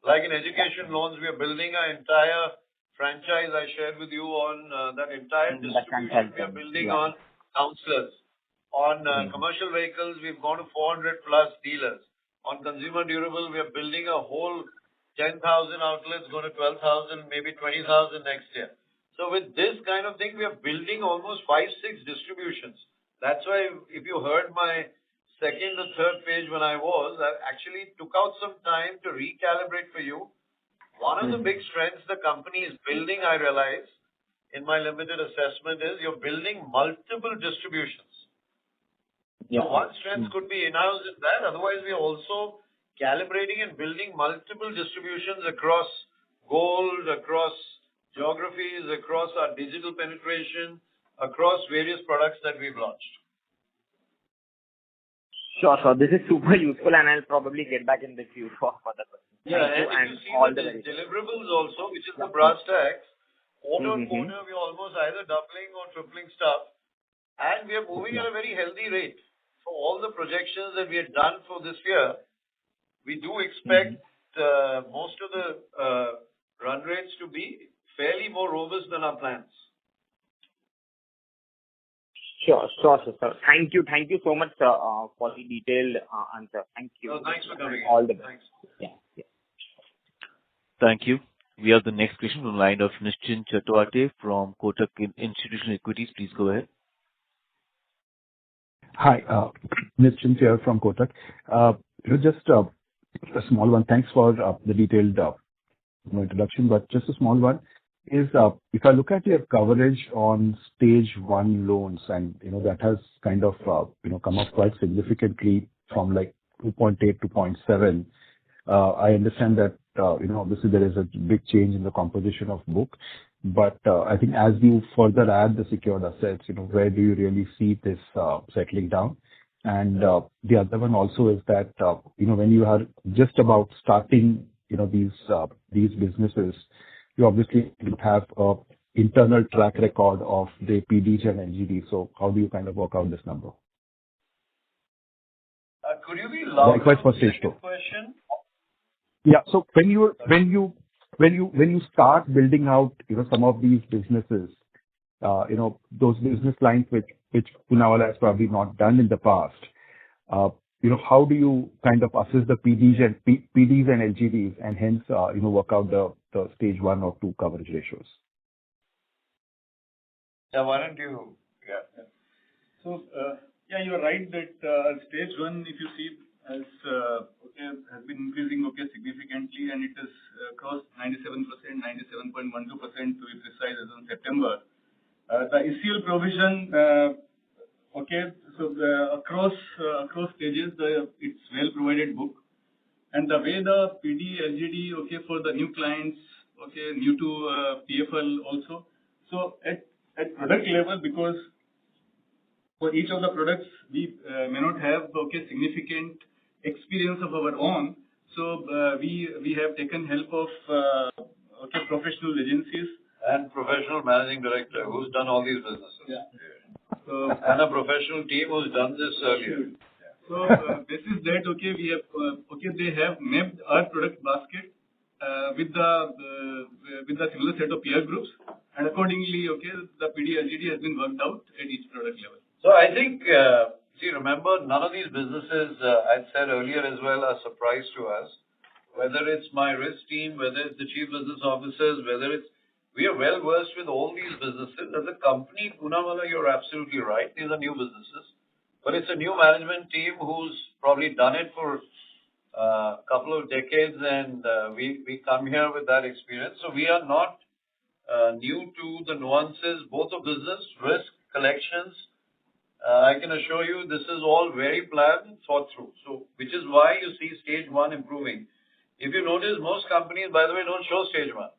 Like in education loans, we are building our entire franchise. I shared with you on that entire distribution we are building on counselors. On commercial vehicles, we've gone to 400 plus dealers. On consumer durable, we are building a whole 10,000 outlets, going to 12,000, maybe 20,000 next year. So with this kind of thing, we are building almost 5-6 distributions. That's why if you heard my second or third page when I actually took out some time to recalibrate for you. One of the big strengths the company is building, I realize, in my limited assessment is you're building multiple distributions. So one strength could be in-house in that. Otherwise, we are also calibrating and building multiple distributions across gold, across geographies, across our digital penetration, across various products that we've launched. Sure. This is super useful, and I'll probably get back in the queue for further questions. Yeah, Thank you, and and if you see all the the very deliverables also, which is the brass tacks, quarter on quarter, we are almost either doubling or tripling stuff, and we are moving at a very healthy rate. For all the projections that we had done for this year, we do expect most of the run rates to be fairly more robust than our plans. Sure, sir. Thank you so much, sir, for the detailed answer. Thank you. No, thanks for coming. All the best. Thanks. Yeah. Thank you. We have the next question from the line of Nischint Chhatwal from Kotak Institutional Equities. Please go ahead. Hi, Nischint here from Kotak. Just a small one. Thanks for the detailed introduction, but just a small one is if I look at your coverage on stage 1 loans, and that has kind of come up quite significantly from like 2.8 to 0.7. I understand that obviously there is a big change in the composition of book, but I think as you further add the secured assets, where do you really see this settling down? And the other one also is that when you are just about starting these businesses, you obviously have a internal track record of the PDs and LGD. So how do you kind of work out this number? Could you be louder? Likewise for stage 2. Question? Yeah. So when you start building out some of these businesses, those business lines which Poonawalla has probably not done in the past, how do you kind of assess the PDs and LGDs and hence work out the stage 1 or 2 coverage ratios? Yeah, why don't you? Yeah. So you're right that stage 1, if you see, has been increasing significantly, and it has crossed 97%, 97.12% to be precise as on September. The ECL provision, across stages, it's well provided book, and the way the PD, LGD, for the new clients, new to PFL also. So at product level, because for each of the products we may not have significant experience of our own, so we have taken help of professional agencies and professional managing director who's done all these businesses. Yeah. And a professional team who's done this earlier. So this is that we have they have mapped our product basket with the similar set of peer groups, and accordingly the PD LGD has been worked out at each product level. So I think remember, none of these businesses I said earlier as well are surprise to us. Whether it's my risk team, whether it's the chief business officers, we are well versed with all these businesses. As a company, Poonawalla, you're absolutely right. These are new businesses. But it's a new management team who's probably done it for a couple of decades, and we come here with that experience. So we are not new to the nuances, both of business, risk, collections. I can assure you this is all very planned and thought through. So, which is why you see stage 1 improving. If you notice, most companies, by the way, don't show stage 1.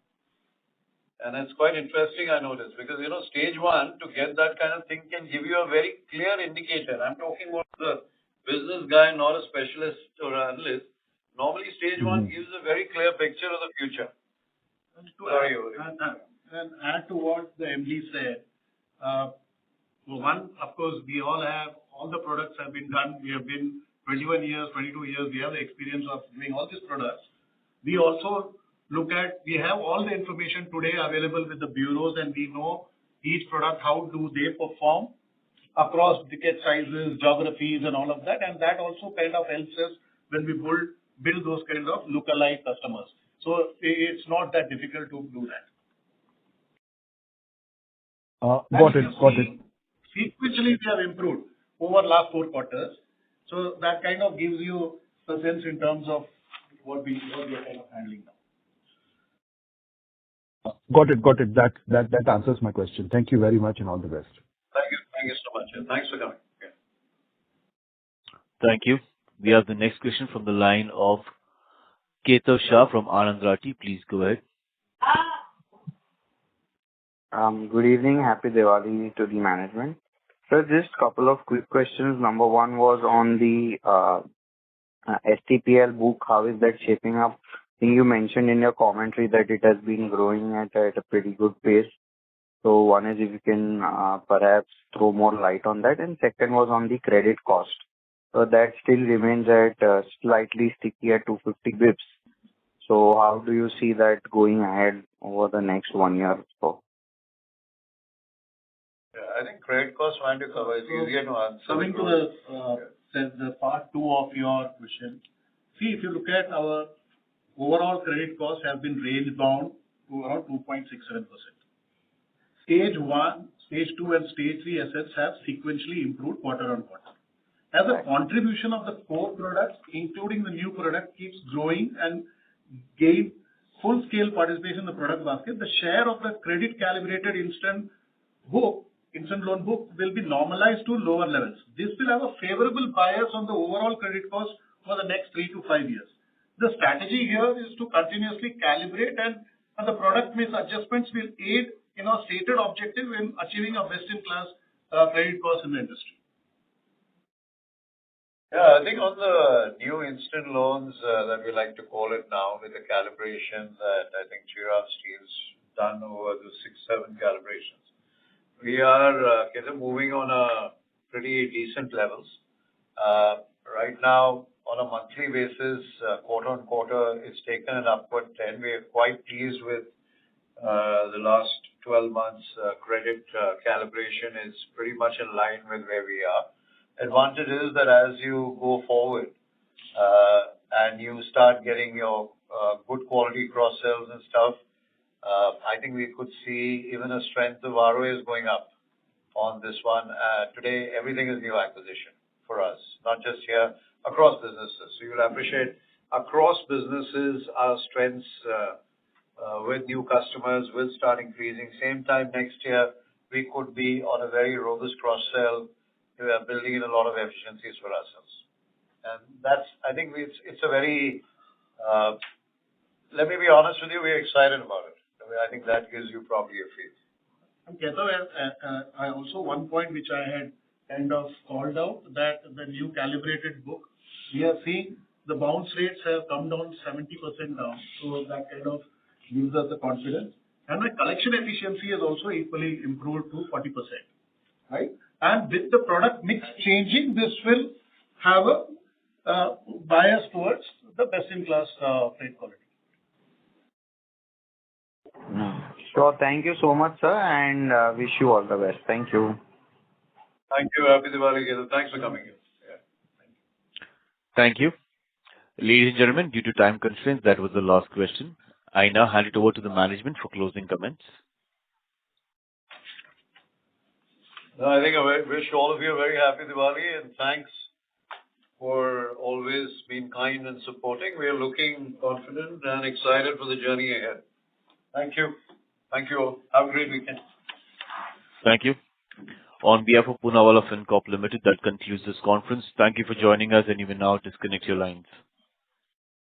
And it's quite interesting, I noticed, because, stage 1, to get that kind of thing, can give you a very clear indicator. I'm talking about the business guy, not a specialist or analyst. Normally, stage 1 gives a very clear picture of the future. Sorry, and add to what the MD said. One, of course, we all the products have been done. We have been 21 years, 22 years. We have the experience of doing all these products. We also we have all the information today available with the bureaus, and we know each product, how do they perform across ticket sizes, geographies, and all of that. And that also kind of helps us when we build those kind of lookalike customers. So it's not that difficult to do that. Got it. Sequentially, we have improved over last 4 quarters. So that kind of gives you a sense in terms of what we are kind of handling now. Got it. That answers my question. Thank you very much and all the best. Thank you. Thank you so much. And thanks for coming. Yeah. Thank you. We have the next question from the line of Ketav Shah from Anand Rathi. Please go ahead. Good evening. Happy Diwali to the management. So just couple of quick questions. Number one was on the STPL book. How is that shaping up? I think you mentioned in your commentary that it has been growing at a pretty good pace. So one is if you can perhaps throw more light on that. And second was on the credit cost. So that still remains at slightly sticky at 250 bips. So how do you see that going ahead over the next 1 year or so? Yeah, I think credit cost want to cover. It's easier to answer. Coming to the part 2 of your question. See, if you look at our overall credit cost have been range bound to around 2.67%. Stage 1, Stage 2 and Stage 3 assets have sequentially improved quarter on quarter. As a contribution of the core products, including the new product, keeps growing and gain full-scale participation in the product basket, the share of the credit-calibrated instant loan book will be normalized to lower levels. This will have a favorable bias on the overall credit cost for the next 3 to 5 years. The strategy here is to continuously calibrate and the product mix adjustments will aid in our stated objective in achieving a best-in-class credit cost in the industry. Yeah, I think on the new instant loans that we like to call it now, with the calibration that I think Chirag Steel's done over the 6-7 calibrations, we are moving on a pretty decent levels. Right now, on a monthly basis, quarter on quarter, it's taken an upward trend. We are quite pleased with the last 12 months credit calibration is pretty much in line with where we are. Advantage is that as you go forward and you start getting your good quality cross sales and stuff, I think we could see even a strength of ROAs going up on this one. Today, everything is new acquisition for us, not just here, across businesses. So you'll appreciate across businesses, our strengths with new customers will start increasing. Same time next year, we could be on a very robust cross sell. We are building in a lot of efficiencies for ourselves. And that's, I think it's a very, let me be honest with you, we're excited about it. I think that gives you probably a feel. And Ketav, I also one point which I had kind of called out that the new calibrated book, we are seeing the bounce rates have come down 70% down. So that kind of gives us the confidence. And the collection efficiency has also equally improved to 40%. Right? And with the product mix changing, this will have a bias towards the best-in-class credit quality. Sure. Thank you so much, sir, and wish you all the best. Thank you. Thank you. Happy Diwali. Thanks for coming in. Yeah. Thank you. Ladies and gentlemen, due to time constraints, that was the last question. I now hand it over to the management for closing comments. No, I think I wish all of you a very happy Diwali and thanks for always being kind and supporting. We are looking confident and excited for the journey ahead. Thank you. Thank you all. Have a great weekend. Thank you. On behalf of Poonawalla Fincorp Limited, that concludes this conference. Thank you for joining us and you may now disconnect your lines.